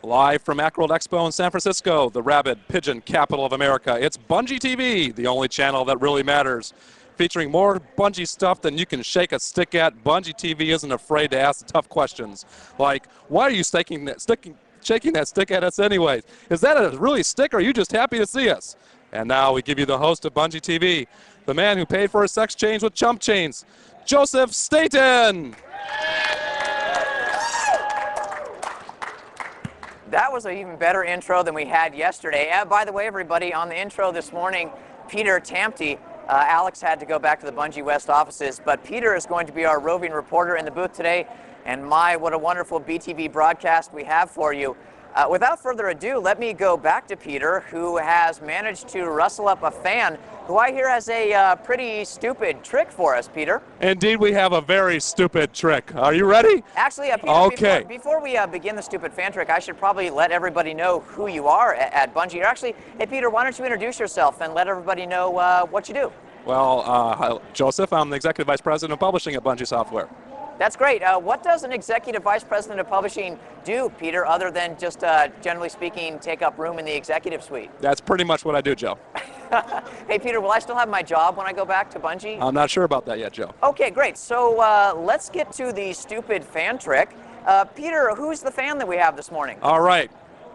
Live from Macworld Expo in San Francisco, the rabid pigeon capital of America, it's Bungie TV, the only channel that really matters. Featuring more Bungie stuff than you can shake a stick at, Bungie TV isn't afraid to ask the tough questions. Like, why are you shaking that stick at us anyways? Is that a really stick, or are you just happy to see us? And now we give you the host of Bungie TV, the man who paid for his sex change with chump chains, Joseph Staten. That was an even better intro than we had yesterday. By the way, everybody, on the intro this morning, Peter Tamte. Alex had to go back to the Bungie West offices, but Peter is going to be our roving reporter in the booth today. And my, what a wonderful bTV broadcast we have for you. Without further ado, let me go back to Peter, who has managed to rustle up a fan who I hear has a pretty stupid trick for us, Peter. Indeed, we have a very stupid trick. Are you ready? Actually, Peter, okay. before we begin the stupid fan trick, I should probably let everybody know who you are at Bungie. Actually, hey, Peter, why don't you introduce yourself and let everybody know what you do? Well, Joseph, I'm the Executive Vice President of Publishing at Bungie Software. That's great. What does an Executive Vice President of Publishing do, Peter, other than just, generally speaking, take up room in the executive suite? That's pretty much what I do, Joe. Hey, Peter, will I still have my job when I go back to Bungie? I'm not sure about that yet, Joe. Okay, great. So let's get to the stupid fan trick. Peter, who's the fan that we have this morning? All right.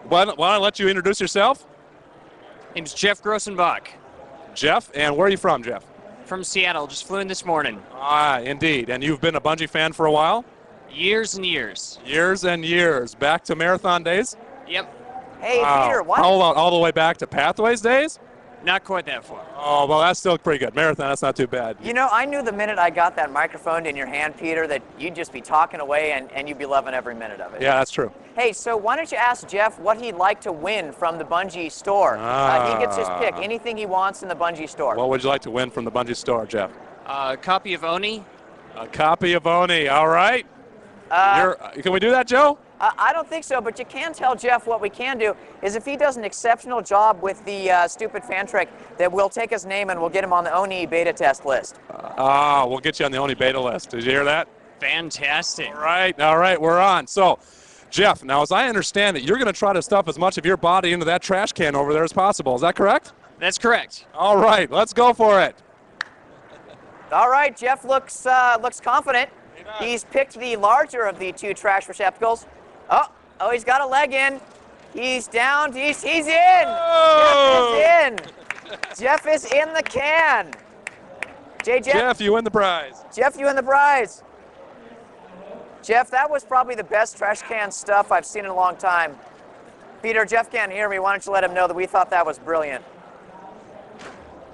Why don't I let you introduce yourself? Name's Jeff Grossenbach. Jeff, and where are you from, Jeff? From Seattle, just flew in this morning. Ah, indeed. And you've been a Bungie fan for a while? Years and years. Years and years. Back to Marathon days? Yep. Hey, Peter, what? How about all the way back to Pathways days? Not quite that far. Oh, well, that's still pretty good. Marathon, that's not too bad. You know, I knew the minute I got that microphone in your hand, Peter, that you'd just be talking away and you'd be loving every minute of it. Yeah, that's true. Hey, so why don't you ask Jeff what he'd like to win from the Bungie store? He gets his pick, anything he wants in the Bungie store. What would you like to win from the Bungie store, Jeff? A copy of Oni. A copy of Oni, all right. Can we do that, Joe? I don't think so, but you can tell Jeff what we can do is if he does an exceptional job with the stupid fan trick, that we'll take his name and we'll get him on the Oni beta test list. We'll get you on the Oni beta list. Did you hear that? Fantastic. All right, we're on. So, Jeff, now as I understand it, you're going to try to stuff as much of your body into that trash can over there as possible. Is that correct? That's correct. All right, let's go for it. All right, Jeff looks confident. He's picked the larger of the two trash receptacles. Oh, he's got a leg in. He's down. He's in. Oh! Jeff is in. Jeff is in the can. Jeff, you win the prize. Jeff, you win the prize. Jeff, that was probably the best trash can stuff I've seen in a long time. Peter, Jeff can't hear me. Why don't you let him know that we thought that was brilliant?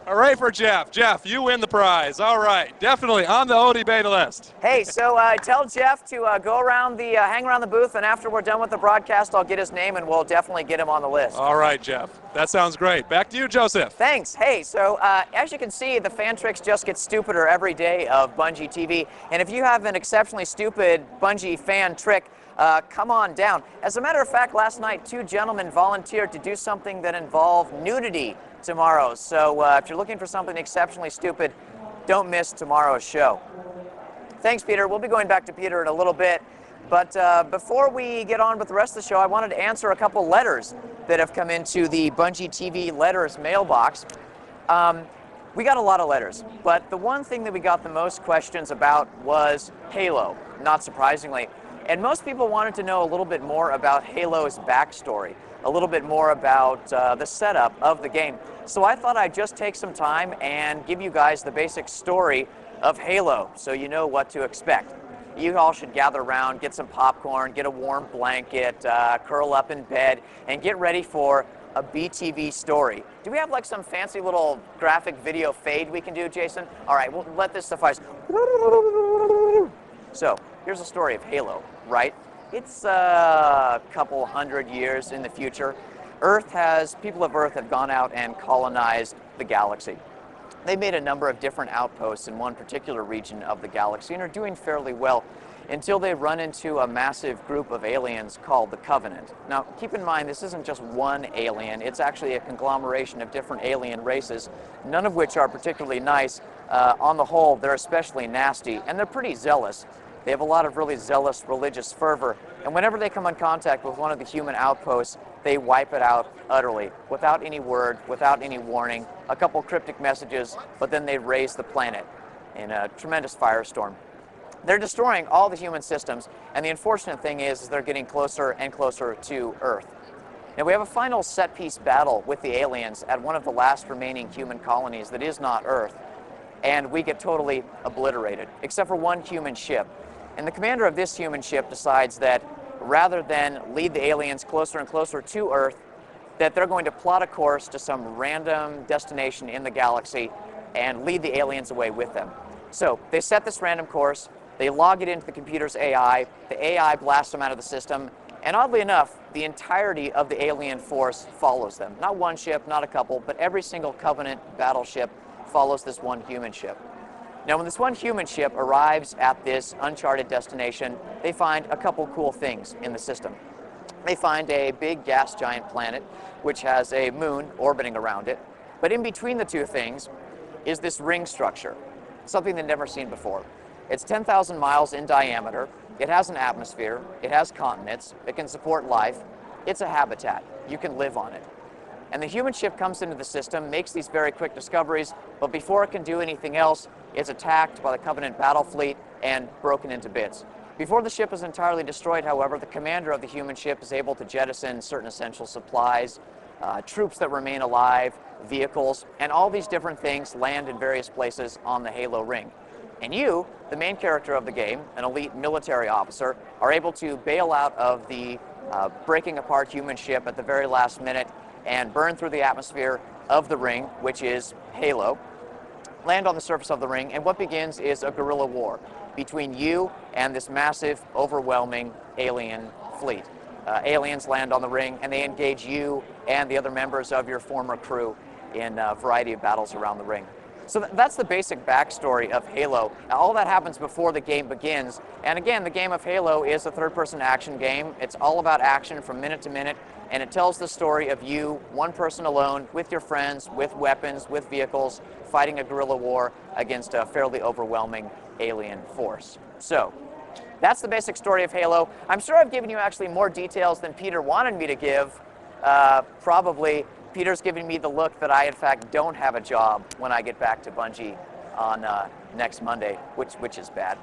Hooray for Jeff. Jeff, you win the prize. All right, definitely on the Oni beta list. Hey, so tell Jeff to go around hang around the booth, and after we're done with the broadcast, I'll get his name, and we'll definitely get him on the list. All right, Jeff. That sounds great. Back to you, Joseph. Thanks. Hey, so as you can see, the fan tricks just get stupider every day of Bungie TV, and if you have an exceptionally stupid Bungie fan trick, come on down. As a matter of fact, last night, two gentlemen volunteered to do something that involved nudity tomorrow. So if you're looking for something exceptionally stupid, don't miss tomorrow's show. Thanks, Peter. We'll be going back to Peter in a little bit. But before we get on with the rest of the show, I wanted to answer a couple letters that have come into the Bungie TV letters mailbox. We got a lot of letters, but the one thing that we got the most questions about was Halo, not surprisingly. And most people wanted to know a little bit more about Halo's backstory, a little bit more about the setup of the game. So I thought I'd just take some time and give you guys the basic story of Halo so you know what to expect. You all should gather around, get some popcorn, get a warm blanket, curl up in bed, and get ready for a bTV story. Do we have like some fancy little graphic video fade we can do, Jason? All right, we'll let this suffice. So here's the story of Halo, right? It's a couple hundred years in the future. People of Earth have gone out and colonized the galaxy. They made a number of different outposts in one particular region of the galaxy and are doing fairly well until they run into a massive group of aliens called the Covenant. Now, keep in mind, this isn't just one alien. It's actually a conglomeration of different alien races, none of which are particularly nice. On the whole, they're especially nasty, and they're pretty zealous. They have a lot of really zealous religious fervor, and whenever they come in contact with one of the human outposts, they wipe it out utterly, without any word, without any warning, a couple cryptic messages, but then they raise the planet in a tremendous firestorm. They're destroying all the human systems, and the unfortunate thing is they're getting closer and closer to Earth. Now we have a final set-piece battle with the aliens at one of the last remaining human colonies that is not Earth, and we get totally obliterated, except for one human ship. And the commander of this human ship decides that rather than lead the aliens closer and closer to Earth, that they're going to plot a course to some random destination in the galaxy and lead the aliens away with them. So they set this random course, they log it into the computer's AI, the AI blasts them out of the system, and oddly enough, the entirety of the alien force follows them. Not one ship, not a couple, but every single Covenant battleship follows this one human ship. Now, when this one human ship arrives at this uncharted destination, they find a couple cool things in the system. They find a big gas giant planet, which has a moon orbiting around it. But in between the two things is this ring structure, something they've never seen before. It's 10,000 miles in diameter. It has an atmosphere. It has continents. It can support life. It's a habitat. You can live on it. And the human ship comes into the system, makes these very quick discoveries, but before it can do anything else, it's attacked by the Covenant battle fleet and broken into bits. Before the ship is entirely destroyed, however, the commander of the human ship is able to jettison certain essential supplies, troops that remain alive, vehicles, and all these different things land in various places on the Halo ring. And you, the main character of the game, an elite military officer, are able to bail out of the breaking apart human ship at the very last minute and burn through the atmosphere of the ring, which is Halo, land on the surface of the ring, and what begins is a guerrilla war between you and this massive, overwhelming alien fleet. Aliens land on the ring, and they engage you and the other members of your former crew in a variety of battles around the ring. So that's the basic backstory of Halo. Now, all that happens before the game begins, and again, the game of Halo is a third-person action game. It's all about action from minute to minute, and it tells the story of you, one person alone, with your friends, with weapons, with vehicles, fighting a guerrilla war against a fairly overwhelming alien force. So, that's the basic story of Halo. I'm sure I've given you actually more details than Peter wanted me to give. Probably Peter's giving me the look that I, in fact, don't have a job when I get back to Bungie on next Monday, which is bad.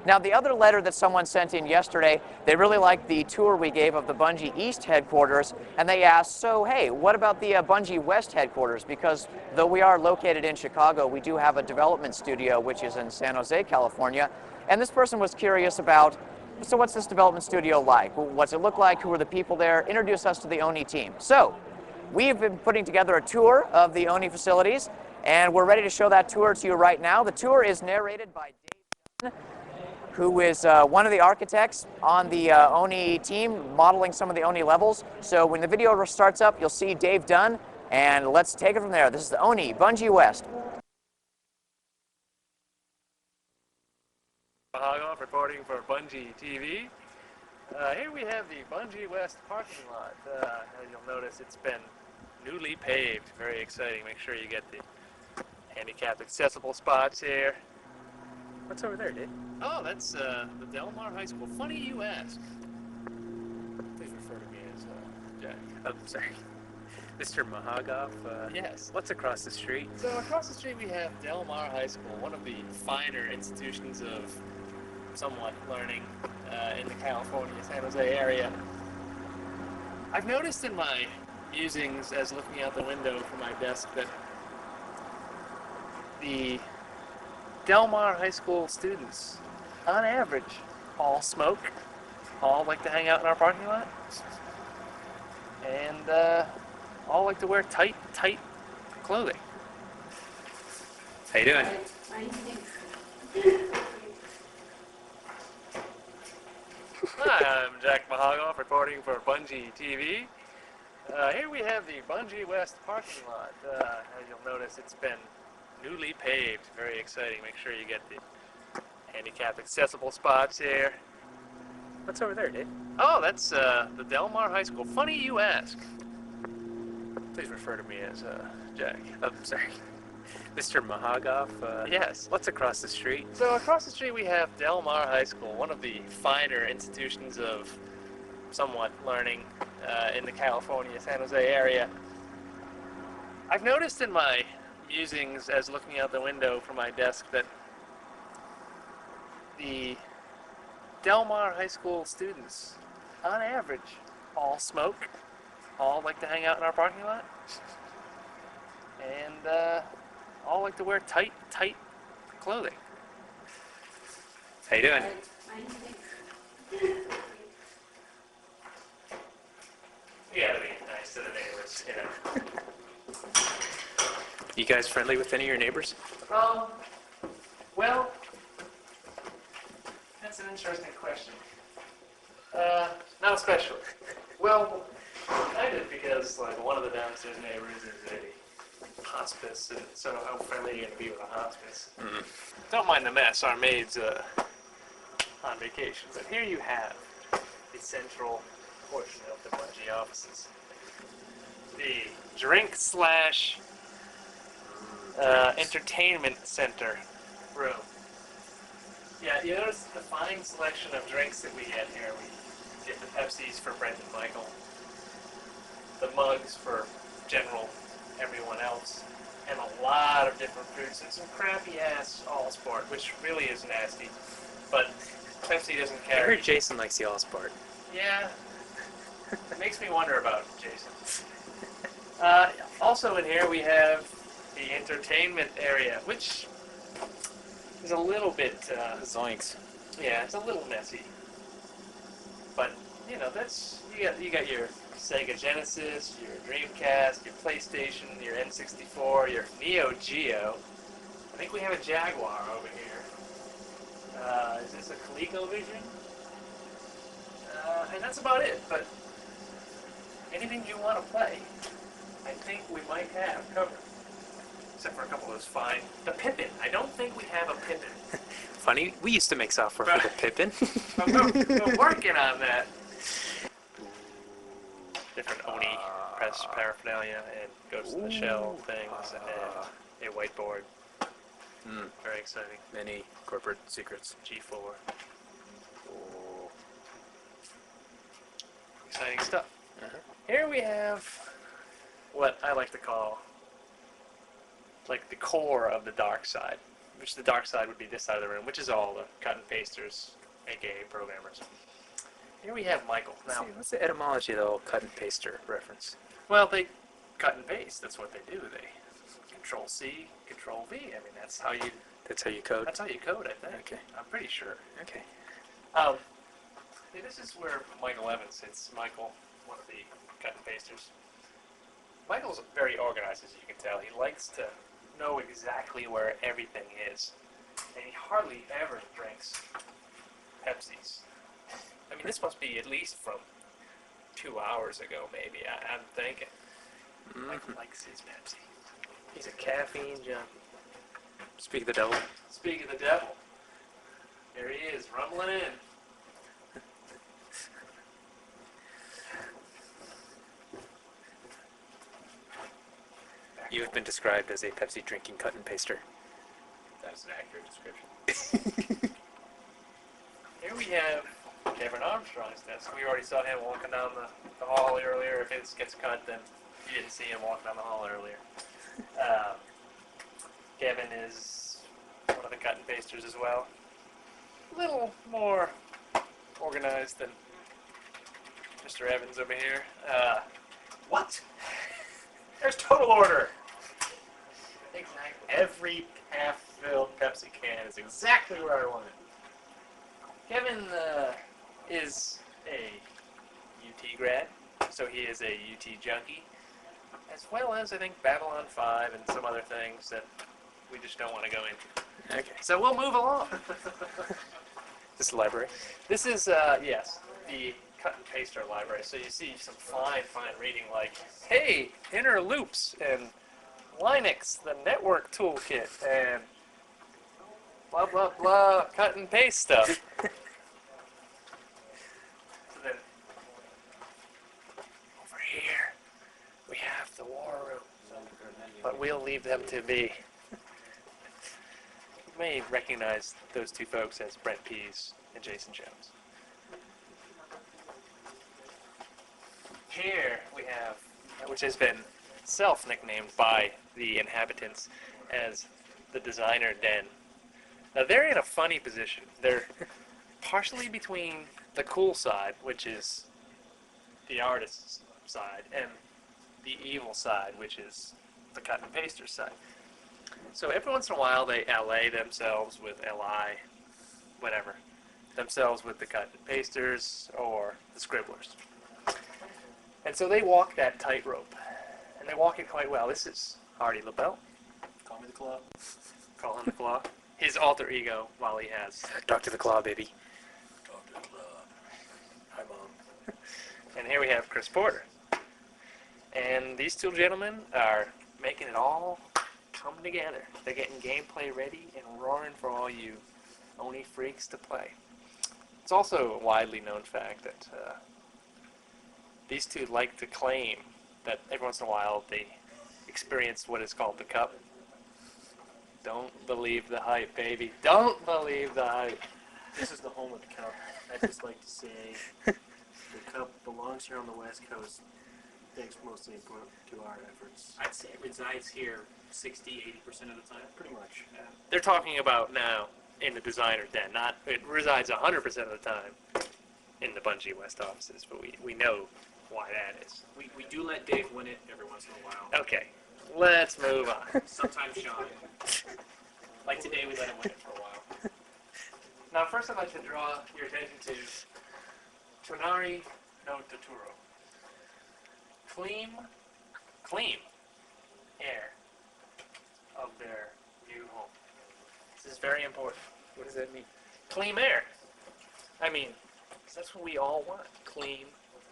Now, the other letter that someone sent in yesterday, they really liked the tour we gave of the Bungie East headquarters, and they asked, so, hey, what about the Bungie West headquarters? Because though we are located in Chicago, we do have a development studio, which is in San Jose, California, and this person was curious about, so what's this development studio like? What's it look like? Who are the people there? Introduce us to the ONI team. So, we've been putting together a tour of the ONI facilities, and we're ready to show that tour to you right now. The tour is narrated by Dave, who is one of the architects on the ONI team, modeling some of the ONI levels. So when the video starts up, you'll see Dave Dunn, and let's take it from there. This is the ONI, Bungie West. Hagoff reporting for Bungie TV. Here we have the Bungie West parking lot. As you'll notice, it's been newly paved. Very exciting. Make sure you get the handicapped accessible spots here. What's over there, Dave? Oh, that's the Del Mar High School. Funny you ask. Please refer to me as Jack. Oh, sorry. Mr. Mahagoff. Yes. What's across the street? So across the street we have Del Mar High School, one of the finer institutions of somewhat learning in the California, San Jose area. I've noticed in my musings as looking out the window from my desk that the Del Mar High School students, on average, all smoke, all like to hang out in our parking lot, and all like to wear tight clothing. How you doing? Hi, I'm Jack Mahagoff reporting for Bungie TV. Here we have the Bungie West parking lot. As you'll notice, it's been newly paved. Very exciting. Make sure you get the handicapped accessible spots here. What's over there, Dave? Oh, that's the Del Mar High School. Funny you ask. Please refer to me as Jack. Oh, sorry. Mr. Mahagoff. Yes. What's across the street? So across the street we have Del Mar High School, one of the finer institutions of somewhat learning in the California, San Jose area. I've noticed in my musings as looking out the window from my desk that the Del Mar High School students, on average, all smoke, all like to hang out in our parking lot, and all like to wear tight clothing. How you doing? You gotta be nice to the neighbors, you know. You guys friendly with any of your neighbors? Well, that's an interesting question. Not especially. Well, kind of, because like one of the downstairs neighbors is a hospice, and so how friendly are you gonna be with a hospice? Mm-hmm. Don't mind the mess. Our maid's on vacation, but here you have the central portion of the Bungie offices. The drink slash entertainment center room. Yeah, you notice the fine selection of drinks that we get here. We get the Pepsis for Brent and Michael, the mugs for general everyone else, and a lot of different fruits and some crappy ass All Sport, which really is nasty. But Pepsi doesn't I carry. heard Jason likes the All Sport. Yeah, it makes me wonder about Jason. Also in here we have the entertainment area, which is a little bit, Zoinks. yeah, it's a little messy. But you know, that's you got your Sega Genesis, your Dreamcast, your PlayStation, your N64, your Neo Geo. I think we have a Jaguar over here. Is this a ColecoVision? And that's about it. But anything you want to play, I think we might have covered. Except for a couple of those fine. The Pippin. I don't think we have a Pippin. Funny, we used to make software for the Pippin. We're working on that. Different Oni press paraphernalia and Ghost in the Shell things and a whiteboard. Very exciting. Many corporate secrets. G4. Exciting stuff. Here we have what I like to call like the core of the dark side, which the dark side would be this side of the room, which is all the cut and pasters, aka programmers. Here we have Michael. Now, What's the etymology of the old cut and paster reference? well, they cut and paste. That's what they do. They Control C, Control V. I mean, that's how you code? That's how you code, I think. Okay. I'm pretty sure. Okay. This is where Michael Evans sits. Michael, one of the cut and pasters. Michael's very organized, as you can tell. He likes to know exactly where everything is. And he hardly ever drinks Pepsis. I mean, this must be at least from 2 hours ago, maybe. I'm thinking. Michael likes his Pepsi. He's a caffeine junkie. Speak of the devil. Speak of the devil. There he is, rumbling in. You have been described as a Pepsi drinking cut and paster. That's an accurate description. Here we have Kevin Armstrong's desk. We already saw him walking down the hall earlier. If it gets cut, then you didn't see him walking down the hall earlier. Kevin is one of the cut and pasters as well. A little more organized than Mr. Evans over here. What? There's total order. Exactly. Every half-filled Pepsi can is exactly where I want it. Kevin is a UT grad, so he is a UT junkie, as well as, I think, Babylon 5 and some other things that we just don't want to go into. Okay. So we'll move along. This library? This is, yes, the cut and paster library. So you see some fine reading like, hey, inner loops and Linux, the network toolkit, and blah, blah, blah, cut and paste stuff. So then, over here, we have the war room. But we'll leave them to be may recognize those two folks as Brent Pease and Jason Jones. Here we have, which has been self-nicknamed by the inhabitants as the designer den. Now they're in a funny position. They're partially between the cool side, which is the artist's side, and the evil side, which is the cut and paster side. So every once in a while they ally themselves with whatever, themselves with the cut and pasters or the scribblers. And so they walk that tightrope, and they walk it quite well. This is Artie LaBelle. Call me the Claw. Call him the Claw. His alter ego while he has. Dr. the Claw, baby. Dr. Claw. Hi, Mom. And here we have Chris Porter. And these two gentlemen are making it all come together. They're getting gameplay ready and roaring for all you Oni freaks to play. It's also a widely known fact that these two like to claim that every once in a while they experience what is called the cup. Don't believe the hype, baby. Don't believe the hype. This is the home of the cup. I just like to say the cup belongs here on the West Coast, thanks mostly to our efforts. I'd say it resides here 60-80% of the time. Pretty much. They're talking about now in the designer den. Not it resides 100% of the time in the Bungie West offices, but we know why that is. We do let Dave win it every once in a while. Okay, let's move on. Sometimes Sean. Like today, we let him win it for a while. Now, first I'd like to draw your attention to Tonari no Totoro. Clean air of their new home. This is very important. What does that mean? Clean air. I mean, that's what we all want. Clean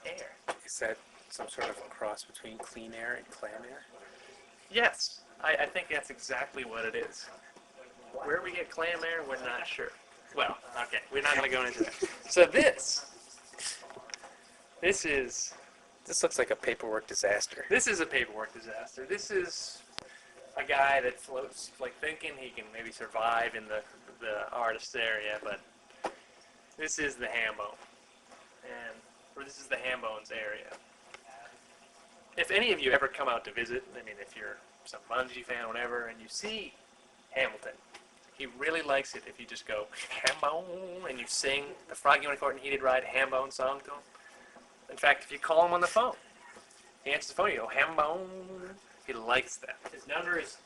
air. Is that some sort of a cross between clean air and clam air? Yes, I think that's exactly what it is. Where we get clam air, we're not sure. Well, okay, we're not going to go into that. So this is This looks like a paperwork disaster. This is a paperwork disaster. This is a guy that floats, like thinking he can maybe survive in the artist's area, but this is the Hambone, or this is the Hambone's area. If any of you ever come out to visit, I mean, if you're some Bungie fan, whatever, and you see Hamilton, he really likes it if you just go Hambone and you sing the Frog Unicorn and Heated Ride Hambone song to him. In fact, if you call him on the phone, he answers the phone, you go, Hambone. He likes that. His number is...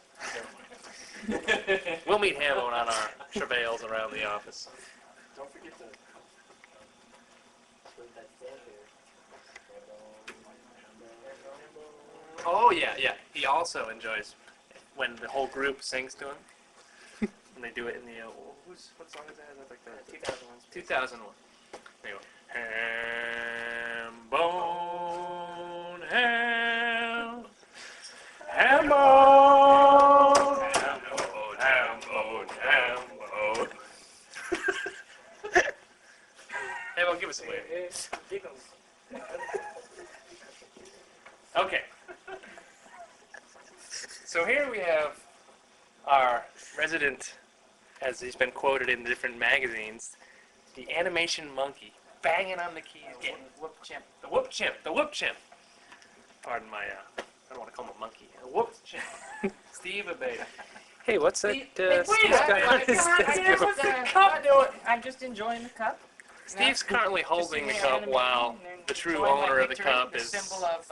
We'll meet Hambone on our travails around the office. Don't forget to put that fan here. Oh, yeah. He also enjoys when the whole group sings to him. And they do it in the, what song is that? That's like the 2001. 2001. They go, Hambone, Hambone, Hambone. Hey, well, give us a wave. Okay. So here we have our resident, as he's been quoted in different magazines, the animation monkey, banging on the keys, getting Whoop chimp. the whoop chimp. Pardon my, I don't want to call him a monkey. A whoop chimp. Steve Abeda. Hey, what's that Wait, Steve's got on his desk? I'm just enjoying the cup. Steve's currently holding the Just cup animation while and the true enjoying my owner of the victory, cup the is... symbol of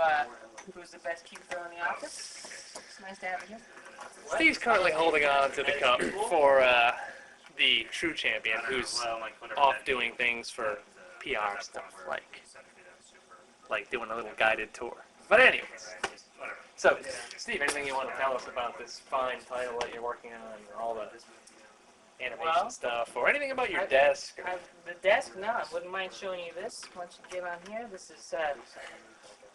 who's the best cute girl in the office. It's nice to have you here. Steve's currently holding on to the cup for the true champion, who's off doing things for PR stuff, like doing a little guided tour. But anyways, so Steve, anything you want to tell us about this fine title that you're working on, or all the animation Well, stuff, or anything about your desk? Or... The desk, no, I wouldn't mind showing you this once you get on here. This is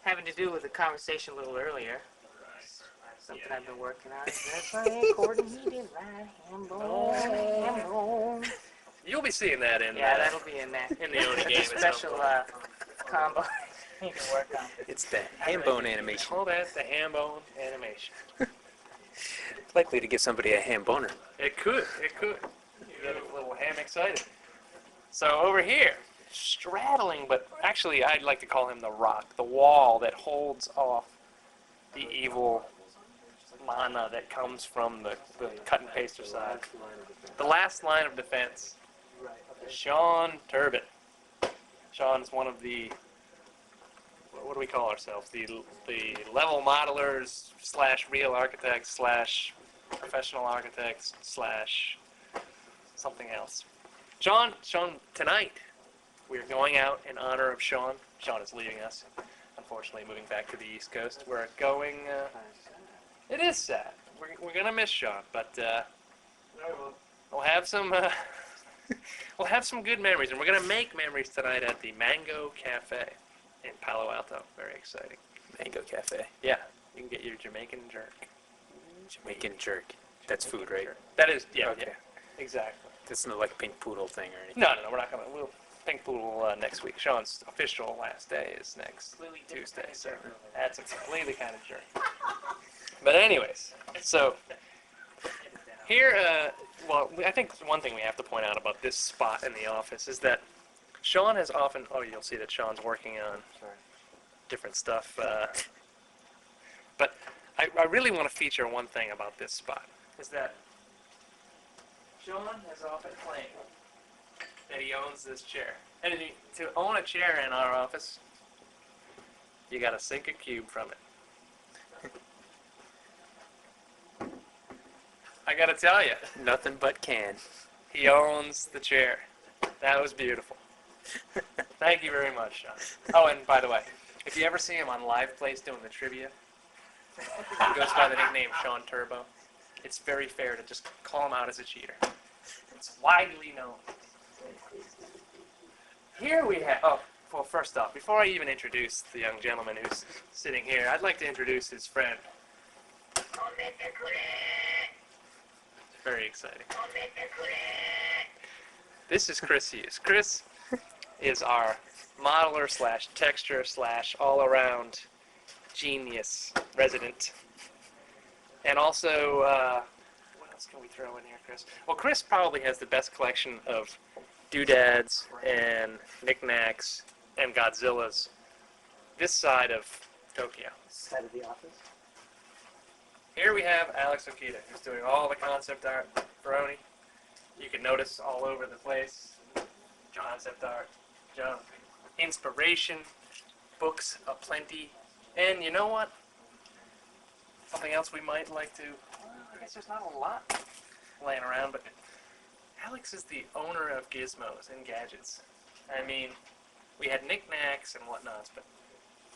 having to do with the conversation a little earlier. Something I've been working on. That's right, Gordon, he did right. Hambone. You'll be seeing that in Yeah, that'll be in there. in the Oni game. at some Special point. combo you can work on. It's the Hambone animation. Call that the Hambone animation. Likely to give somebody a ham boner. It could. It could. You get a little ham excited. So over here, straddling, but actually I'd like to call him the rock, the wall that holds off the evil mana that comes from the cut and paster side. The last line of defense, Sean Turbin. Sean's one of the, what do we call ourselves? The level modelers / real architects / professional architects / something else. Sean, tonight we're going out in honor of Sean. Sean is leaving us, unfortunately, moving back to the East Coast. We're going, it is sad. We're going to miss Sean, but we'll have some we'll have some good memories, and we're going to make memories tonight at the Mango Cafe in Palo Alto. Very exciting. Mango Cafe. Yeah, you can get your Jamaican jerk. Jamaican jerk. That's food, right? That is, yeah, Okay. yeah, exactly. That's not like a pink poodle thing or anything. No, we're not going to. We'll Pink Poodle next week. Sean's official last day is next Tuesday, so that's a completely kind of jerk. But anyways, so here, well, I think one thing we have to point out about this spot in the office is that Sean has often, oh, you'll see that Sean's working on different stuff, but I really want to feature one thing about this spot, is that Sean has often claimed that he owns this chair. And to own a chair in our office, you gotta sink a cube from it. I gotta tell you, Nothing but can. he owns the chair. That was beautiful. Thank you very much, Sean. Oh, and by the way, if you ever see him on Live Place doing the trivia, he goes by the nickname Sean Turbo. It's very fair to just call him out as a cheater. It's widely known. Here we have, oh, well, first off, before I even introduce the young gentleman who's sitting here, I'd like to introduce his friend. Very exciting. This is Chris Hughes. Chris is our modeler / texture / all-around genius resident. And also, what else can we throw in here, Chris? Well, Chris probably has the best collection of doodads and knickknacks and Godzillas this side of Tokyo. Side of the office. Here we have Alex Okita, who's doing all the concept art for Oni. You can notice all over the place, concept art, junk, inspiration, books aplenty, and you know what? Something else we might like to, I guess there's not a lot laying around, but Alex is the owner of gizmos and gadgets. I mean, we had knickknacks and whatnots, but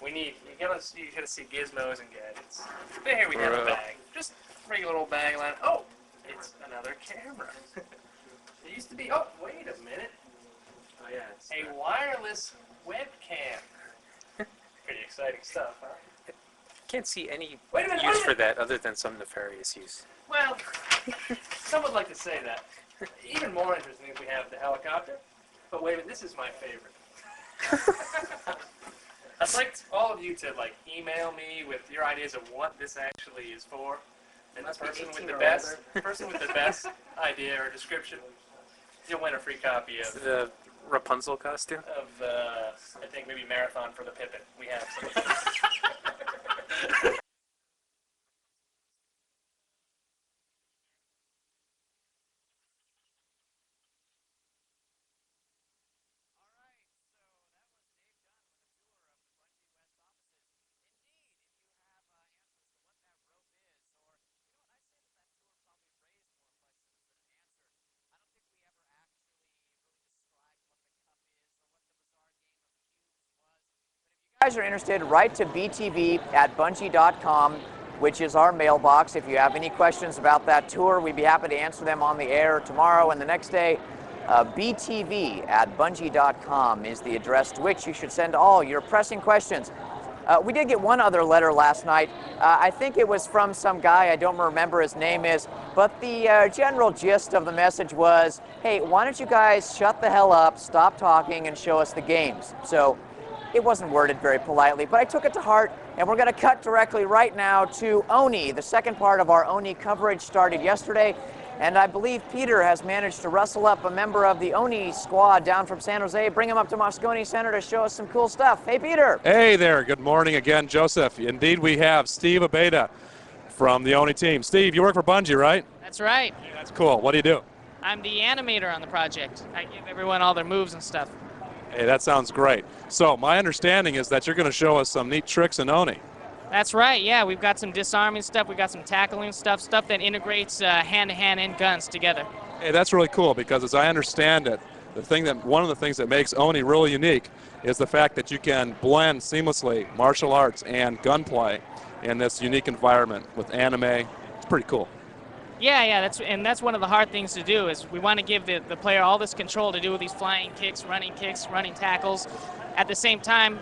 you gotta see gizmos and gadgets. There we have a bag, just regular old bag line. Oh, it's another camera. It used to be. Oh, wait a minute. Oh yeah. It's A wireless webcam. Pretty exciting stuff, huh? Can't see any Wait a minute, use wait a for that other than some nefarious use. Well, some would like to say that. Even more interesting is we have the helicopter. But wait a minute, this is my favorite. I'd like all of you to email me with your ideas of what this actually is for. And the person with the best idea or description, you'll win a free copy of The Rapunzel costume? I think maybe Marathon for the Pippin. We have some of those. If you guys are interested, write to bTV at bungie.com, which is our mailbox. If you have any questions about that tour, we'd be happy to answer them on the air tomorrow and the next day. bTV at bungie.com is the address to which you should send all your pressing questions. We did get one other letter last night. I think it was from some guy, I don't remember his name is, but the general gist of the message was, hey, why don't you guys shut the hell up, stop talking, and show us the games? So It wasn't worded very politely, but I took it to heart, and we're going to cut directly right now to Oni. The second part of our Oni coverage started yesterday, and I believe Peter has managed to rustle up a member of the Oni squad down from San Jose, bring him up to Moscone Center to show us some cool stuff. Hey, Peter. Hey there. Good morning again, Joseph. Indeed, we have Steve Abeda from the Oni team. Steve, you work for Bungie, right? That's right. Hey, that's cool. What do you do? I'm the animator on the project. I give everyone all their moves and stuff. Hey, that sounds great. So my understanding is that you're going to show us some neat tricks in Oni. That's right, yeah. We've got some disarming stuff. We've got some tackling stuff that integrates hand-to-hand and guns together. Hey, that's really cool because as I understand it, one of the things that makes Oni really unique is the fact that you can blend seamlessly martial arts and gunplay in this unique environment with anime. It's pretty cool. Yeah, that's one of the hard things to do is we want to give the player all this control to do these flying kicks, running tackles. At the same time,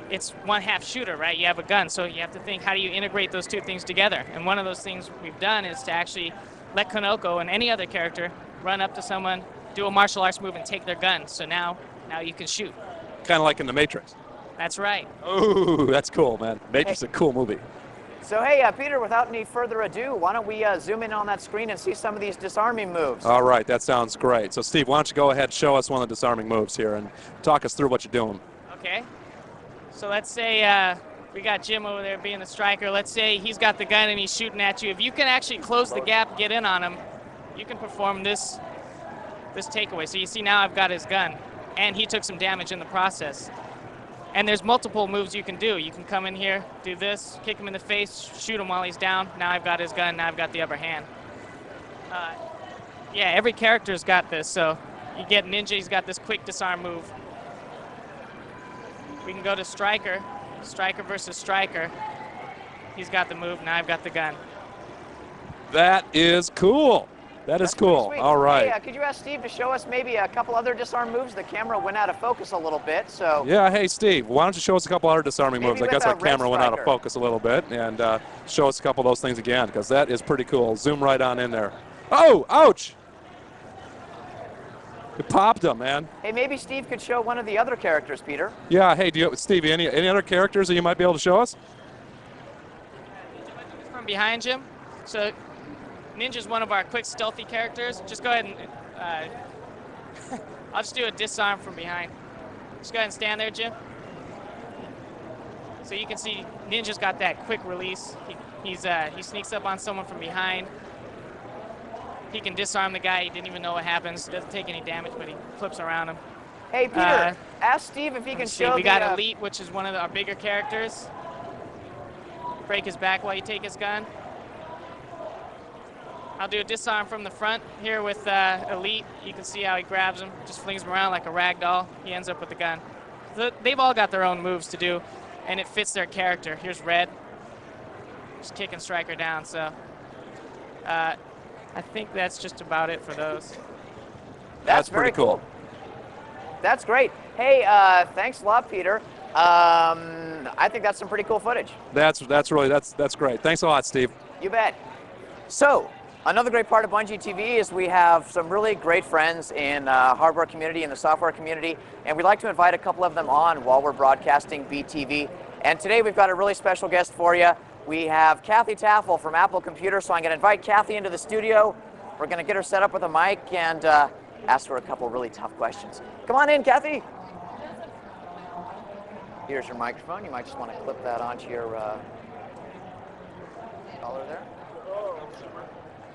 it's one half shooter, right? You have a gun, so you have to think, how do you integrate those two things together? And one of those things we've done is to actually let Konoko and any other character run up to someone, do a martial arts move, and take their gun. So now you can shoot. Kind of like in The Matrix. That's right. Ooh, that's cool, man. Matrix is a cool movie. So, hey, Peter, without any further ado, why don't we zoom in on that screen and see some of these disarming moves? All right, that sounds great. So, Steve, why don't you go ahead and show us one of the disarming moves here and talk us through what you're doing. Okay. So let's say we got Jim over there being the striker. Let's say he's got the gun and he's shooting at you. If you can actually close the gap and get in on him, you can perform this takeaway. So you see now I've got his gun, and he took some damage in the process. And there's multiple moves you can do. You can come in here, do this, kick him in the face, shoot him while he's down. Now I've got his gun, now I've got the upper hand. Yeah, every character's got this. So you get Ninja, he's got this quick disarm move. We can go to Striker versus Striker. He's got the move, now I've got the gun. That is cool. That's cool. All right. Hey, could you ask Steve to show us maybe a couple other disarm moves? The camera went out of focus a little bit, so. Yeah, hey, Steve, why don't you show us a couple other disarming moves? I guess our camera went out of striker. focus a little bit, and show us a couple of those things again, because that is pretty cool. Zoom right on in there. Oh, ouch! It popped him, man. Hey, maybe Steve could show one of the other characters, Peter. Yeah, hey, Steve, any other characters that you might be able to show us? From behind Jim. So Ninja's one of our quick stealthy characters. Just go ahead and I'll just do a disarm from behind. Just go ahead and stand there, Jim. So you can see Ninja's got that quick release. He sneaks up on someone from behind. He can disarm the guy. He didn't even know what happens. Doesn't take any damage, but he flips around him. Hey, Peter, ask Steve if he can show. We got Elite, which is one of our bigger characters. Break his back while you take his gun. I'll do a disarm from the front here with Elite. You can see how he grabs him, just flings him around like a rag doll. He ends up with the gun. So they've all got their own moves to do, and it fits their character. Here's Red, just kicking Striker down. So I think that's just about it for those. That's pretty cool. That's great. Hey, thanks a lot, Peter. I think that's some pretty cool footage. That's great. Thanks a lot, Steve. You bet. So, another great part of Bungie TV is we have some really great friends in hardware community and the software community, and we'd like to invite a couple of them on while we're broadcasting bTV. And today we've got a really special guest for you. We have Kathy Taffel from Apple Computer, so I'm going to invite Kathy into the studio. We're going to get her set up with a mic and ask her a couple really tough questions. Come on in, Kathy. Here's your microphone. You might just want to clip that onto your collar there.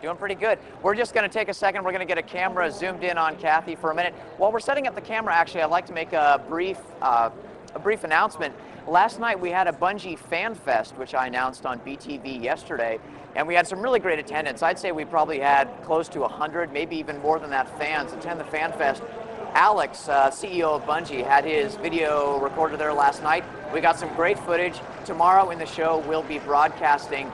Doing pretty good. We're just going to take a second. We're going to get a camera zoomed in on Kathy for a minute. While we're setting up the camera, actually, I'd like to make a brief announcement. Last night we had a Bungie Fan Fest, which I announced on bTV yesterday, and we had some really great attendance. I'd say we probably had close to 100, maybe even more than that, fans attend the Fan Fest. Alex, CEO of Bungie, had his video recorded there last night. We got some great footage. Tomorrow in the show, we'll be broadcasting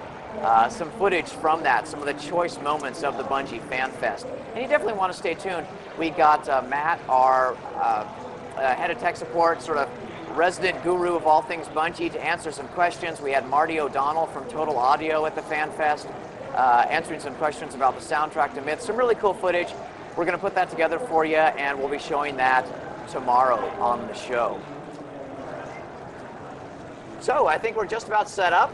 some footage from that, some of the choice moments of the Bungie Fan Fest. And you definitely want to stay tuned. We got Matt, our head of tech support, sort of resident guru of all things Bungie, to answer some questions. We had Marty O'Donnell from Total Audio at the Fan Fest answering some questions about the soundtrack to Myth. Some really cool footage. We're going to put that together for you, and we'll be showing that tomorrow on the show. So I think we're just about set up.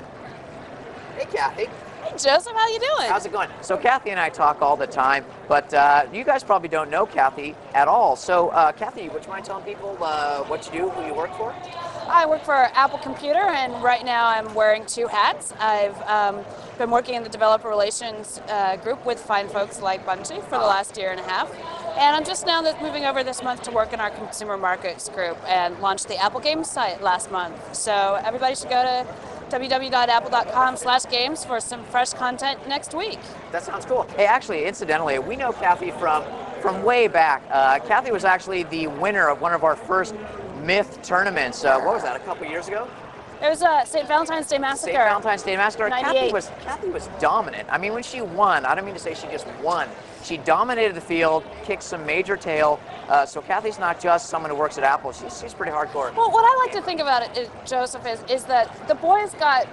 Hey, Kathy. Hey, Joseph, how you doing? How's it going? So Kathy and I talk all the time, but you guys probably don't know Kathy at all. So Kathy, would you mind telling people what you do, who you work for? I work for Apple Computer, and right now I'm wearing 2 hats. I've been working in the developer relations group with fine folks like Bungie for the last year and a half. And I'm just now moving over this month to work in our consumer markets group and launched the Apple Games site last month. So everybody should go to www.apple.com/games for some fresh content next week. That sounds cool. Hey, actually, incidentally, we know Kathy from way back. Kathy was actually the winner of one of our first Myth tournaments. What was that, a couple years ago? It was St. Valentine's Day Massacre. St. Valentine's Day Massacre. 98. Kathy was dominant. I mean, when she won, I don't mean to say she just won. She dominated the field, kicked some major tail. So Kathy's not just someone who works at Apple. She's pretty hardcore. Well, what I like to think about it, Joseph, is that the boys got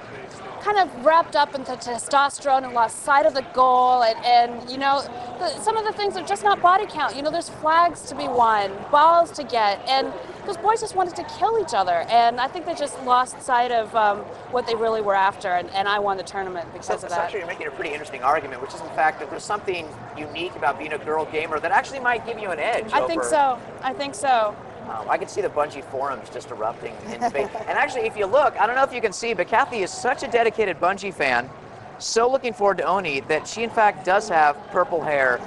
kind of wrapped up into testosterone and lost sight of the goal, and you know, some of the things are just not body count. You know, there's flags to be won, balls to get, and those boys just wanted to kill each other, and I think they just lost sight of what they really were after, and I won the tournament because of that. Actually, you're making a pretty interesting argument, which is in fact that there's something unique about being a girl gamer that actually might give you an edge. I think so. I think so. I can see the Bungie forums just erupting in debate. And actually, if you look, I don't know if you can see, but Kathy is such a dedicated Bungie fan, so looking forward to Oni, that she in fact does have purple hair,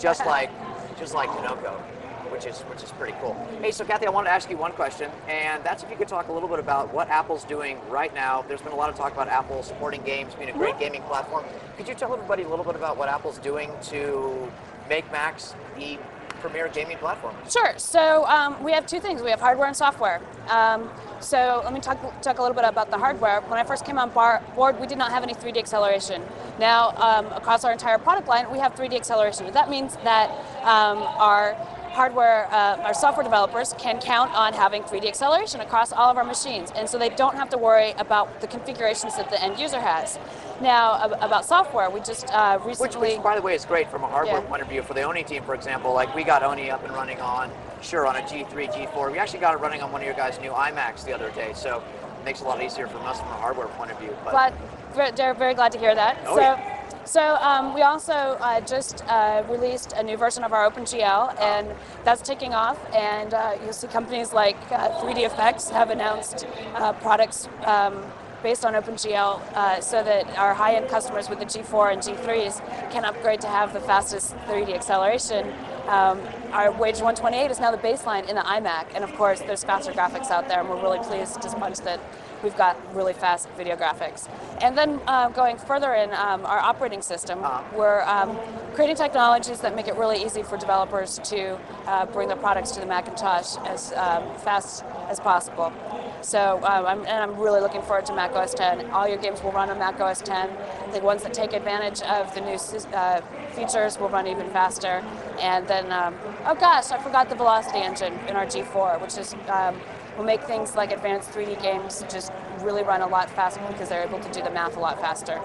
just like Kanoko, which is pretty cool. Hey, so Kathy, I wanted to ask you one question, and that's if you could talk a little bit about what Apple's doing right now. There's been a lot of talk about Apple supporting games, being a great gaming platform. Could you tell everybody a little bit about what Apple's doing to make Macs the premier gaming platform? Sure. So we have 2 things. We have hardware and software. So let me talk a little bit about the hardware. When I first came on board, we did not have any 3D acceleration. Now, across our entire product line, we have 3D acceleration. That means that our software developers can count on having 3D acceleration across all of our machines, and so they don't have to worry about the configurations that the end user has. Now, about software, we just recently... Which, by the way, is great from a hardware point of view. For the Oni team, for example, like we got Oni up and running on a G3, G4. We actually got it running on one of your guys' new iMacs the other day, so it makes it a lot easier from us from a hardware point of view. But they're very glad to hear that. Oh, yeah. So we also just released a new version of our OpenGL, and that's taking off. And you'll see companies like 3D Effects have announced products based on OpenGL so that our high-end customers with the G4 and G3s can upgrade to have the fastest 3D acceleration. Our Wage 128 is now the baseline in the iMac, and of course there's faster graphics out there, and we're really pleased to punch that we've got really fast video graphics. And then going further in our operating system, we're creating technologies that make it really easy for developers to bring their products to the Macintosh as fast as possible. So I'm really looking forward to Mac OS 10. All your games will run on Mac OS 10. The ones that take advantage of the new features will run even faster. And then, oh gosh, I forgot the Velocity engine in our G4, which is will make things like advanced 3D games just really run a lot faster because they're able to do the math a lot faster.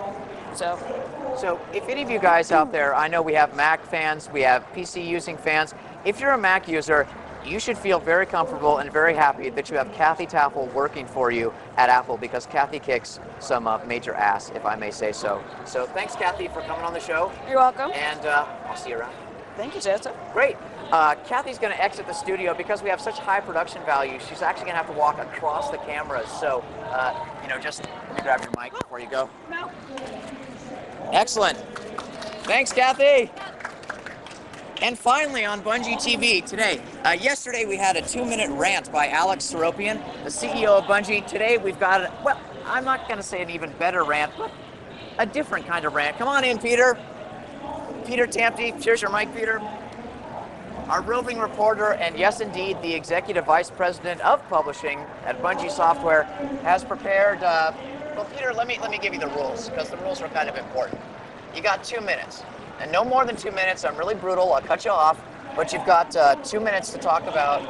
So if any of you guys out there, I know we have Mac fans, we have PC using fans. If you're a Mac user, you should feel very comfortable and very happy that you have Kathy Taffel working for you at Apple, because Kathy kicks some major ass, if I may say so. So thanks, Kathy, for coming on the show. You're welcome. And I'll see you around. Thank you, Joseph. Great. Kathy's going to exit the studio because we have such high production value. She's actually going to have to walk across the cameras. So, just let me grab your mic before you go. No. Excellent. Thanks, Kathy. And finally, on Bungie TV today, yesterday we had a 2-minute rant by Alex Seropian, the CEO of Bungie. Today we've got, well, I'm not going to say an even better rant, but a different kind of rant. Come on in, Peter. Peter Tampty, here's your mic, Peter. Our roving reporter, and yes, indeed, the Executive Vice President of Publishing at Bungie Software, has prepared, well, Peter, let me give you the rules, because the rules are kind of important. You got 2 minutes. And no more than 2 minutes. I'm really brutal. I'll cut you off. But you've got 2 minutes to talk about,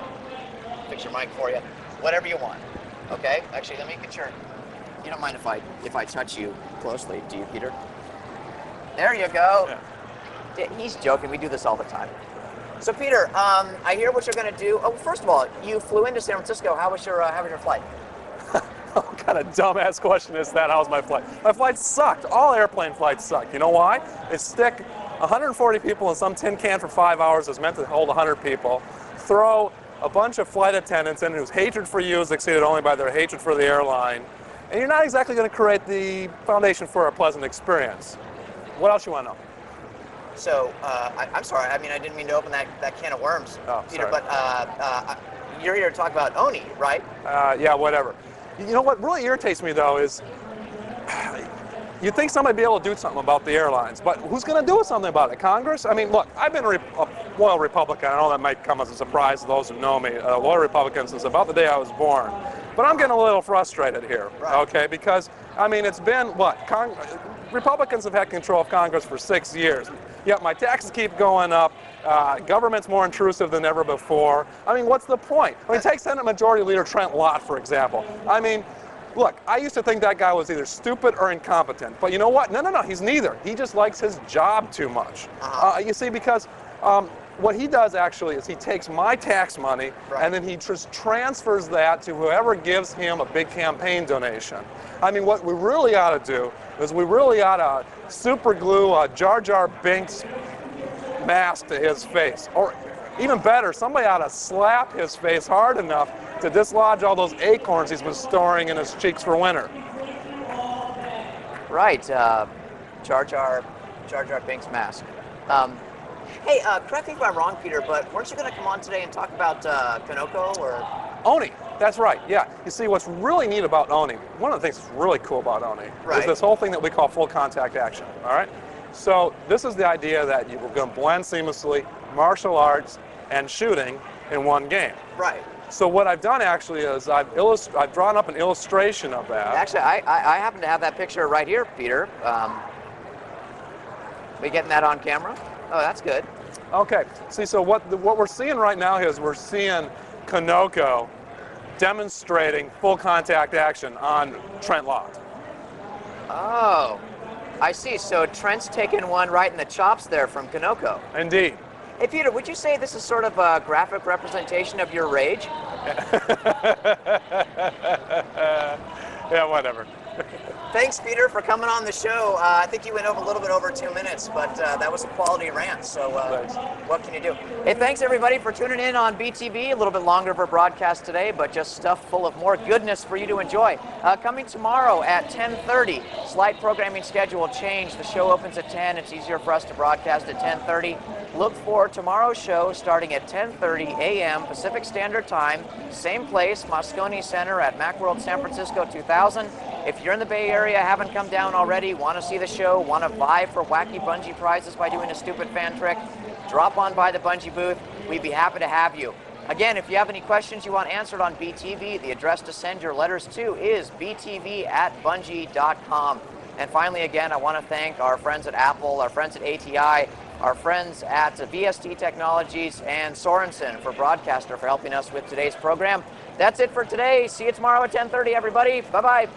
fix your mic for you, whatever you want. Okay? Actually, let me get your, you don't mind if I touch you closely, do you, Peter? There you go. Yeah. He's joking. We do this all the time. So, Peter, I hear what you're going to do. Oh, first of all, you flew into San Francisco. How was your flight? Oh, kind of dumbass question is that? How's my flight? My flight sucked. All airplane flights suck. You know why? They stick 140 people in some tin can for 5 hours that's meant to hold 100 people, throw a bunch of flight attendants in whose hatred for you is exceeded only by their hatred for the airline, and you're not exactly going to create the foundation for a pleasant experience. What else you want to know? So, I'm sorry, I mean, I didn't mean to open that can of worms, Oh, Peter, sorry. but you're here to talk about Oni, right? Yeah, whatever. You know what really irritates me, though, is you'd think somebody would be able to do something about the airlines, but who's going to do something about it? Congress? I mean, look, I've been a loyal Republican. I know that might come as a surprise to those who know me. A loyal Republican since about the day I was born. But I'm getting a little frustrated here, Right. okay? Because, I mean, it's been, what? Republicans have had control of Congress for 6 years. Yet my taxes keep going up. Government's more intrusive than ever before. I mean, what's the point? I mean, take Senate Majority Leader Trent Lott, for example. I mean, look, I used to think that guy was either stupid or incompetent. But you know what? No, he's neither. He just likes his job too much. You see, because what he does actually is he takes my tax money Right. and then he just transfers that to whoever gives him a big campaign donation. I mean, what we really ought to do is we really ought to super glue a Jar Jar Binks mask to his face. Or even better, somebody ought to slap his face hard enough to dislodge all those acorns he's been storing in his cheeks for winter. Right, Jar Jar Binks mask. Hey, correct me if I'm wrong, Peter, but weren't you going to come on today and talk about Kanoko or? Oni, that's right, yeah. You see, what's really neat about Oni, one of the things that's really cool about Oni, Right. is this whole thing that we call full contact action, all right? So this is the idea that you're going to blend seamlessly martial arts and shooting in one game. Right. So what I've done actually is I've drawn up an illustration of that. Actually, I happen to have that picture right here, Peter. We getting that on camera? Oh, that's good. Okay, see, so what we're seeing right now is we're seeing Kanoko demonstrating full contact action on Trent Lott. Oh, I see. So Trent's taking one right in the chops there from Kanoko. Indeed. Hey, Peter, would you say this is sort of a graphic representation of your rage? Yeah, whatever. Thanks, Peter, for coming on the show. I think you went over a little bit over 2 minutes, but that was a quality rant, so Thanks. what can you do? Hey, thanks, everybody, for tuning in on bTV. A little bit longer of a broadcast today, but just stuff full of more goodness for you to enjoy. Coming tomorrow at 10:30, slight programming schedule change. The show opens at 10. It's easier for us to broadcast at 10:30. Look for tomorrow's show starting at 10:30 a.m. Pacific Standard Time. Same place, Moscone Center at Macworld San Francisco 2000. If you're in the Bay Area, haven't come down already, want to see the show, want to vie for wacky Bungie prizes by doing a stupid fan trick, drop on by the Bungie booth. We'd be happy to have you. Again, if you have any questions you want answered on bTV, the address to send your letters to is btv@bungie.com. And finally, again, I want to thank our friends at Apple, our friends at ATI, our friends at VST Technologies, and Sorensen for Broadcaster for helping us with today's program. That's it for today. See you tomorrow at 10:30, everybody. Bye-bye.